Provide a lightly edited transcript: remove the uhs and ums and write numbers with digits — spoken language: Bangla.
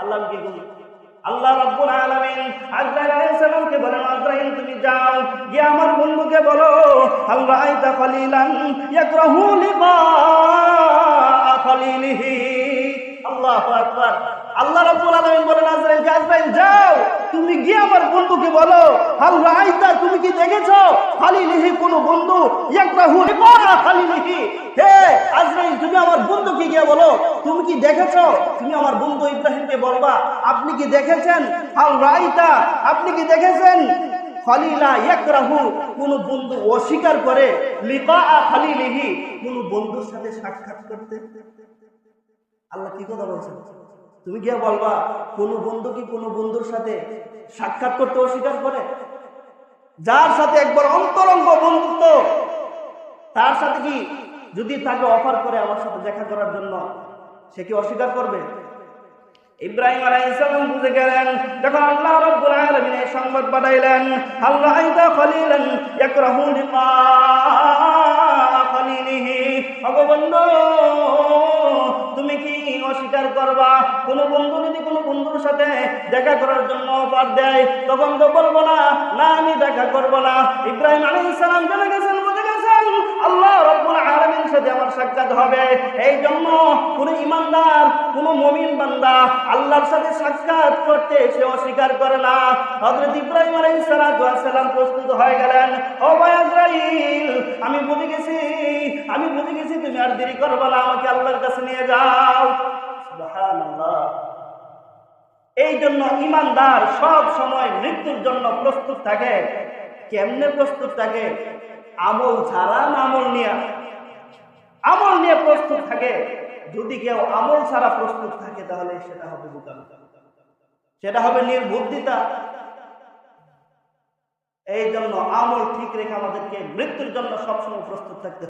আল্লাহ কি বলেন? আল্লাহ রাব্বুল আলামিন আজরাইল আলাইহিস সালামকে বলেন, আজরাইল তুমি যাও গিয়ে আমার বন্ধুকে বলো, হাল রাআইতা খলিলান ইয়াকরাহু লিকা খলিলিহি। আল্লাহু আকবার। আল্লাহ রাব্বুল আলামিন বলেন আজরাইলকে, আজরাইল যাও তুমি গিয়ে আমার বন্ধুকে বলো, হাল রাআইতা তুমি কি দেখেছো খলিলিহি কোন বন্ধু, ইয়াকরাহু লিকা খলিলিহি। হে আজরাইল তুমি আমার বন্ধুকে গিয়ে বলো, তুমি কি দেখেছো, তুমি আমার বন্ধু ইব্রাহিমকে বলবা আপনি কি দেখেছেন, হাল রাআইতা আপনি কি দেখেছেন খলিলা ইয়াকরাহু কোন বন্ধু অস্বীকার করে লিকা খলিলিহি কোন বন্ধুর সাথে সাক্ষাৎ করতে। আল্লাহ কি কথা বলছেন? তুমি গিয়ে বলবা কোন বন্ধু কি কোন বন্ধুর সাথে সাক্ষাৎ করতে অস্বীকার করে? যার সাথে একবার অন্তরঙ্গ বন্ধুত্ব, তার সাথে কি যদি তাকে অফার করে আমার সাথে দেখা করার জন্য, সে কি অস্বীকার করবে? ইব্রাহিম আলাইহিস সালাম বুঝে গেলেন, যখন আল্লাহ রাব্বুল আলামিন এই সংবাদ পাঠাইলেন, হাল রাআইতা খলিলান ইয়াকরাহু লিকা খলিলিহি, ওগো বন্ধু তুমি কি অস্বীকার করবা কোন বন্ধু যদি কোন বন্ধুর সাথে দেখা করার জন্য অফার দেয়, তখন তো বলবো না না আমি দেখা করব না। ইব্রাহিম আলাইহিস সালাম জেনে গেছেন, বুঝে গেছেন আল্লাহ রাব্বুল আলামিনের সাথে আমার সাক্ষাৎ হবে। এই জন্য কোন ইমানদার কোন মুমিন বান্দা আল্লাহর সাথে সাক্ষাৎ করতে সে অস্বীকার করে না। হযরত ইব্রাহিম আলাইহিস সালাম প্রস্তুত হয়ে গেলেন, ও ভাই আজরাইল আমি বুঝে গেছি তুমি আর দেরি করবে না, আমাকে আল্লাহর কাছে নিয়ে যাও। সুবহানাল্লাহ। এই জন্য ইমানদার সব সময় মৃত্যুর জন্য প্রস্তুত থাকে। কেমনে প্রস্তুত থাকে? আমল ছাড়া না আমল নিয়ে প্রস্তুত থাকে। যদি কেউ আমল ছাড়া প্রস্তুত থাকে তাহলে সেটা হবে বোকামি, সেটা হবে নির্বুদ্ধিতা। এই জন্য আমল ঠিক রেখে আমাদেরকে মৃত্যুর জন্য সবসময় প্রস্তুত থাকতে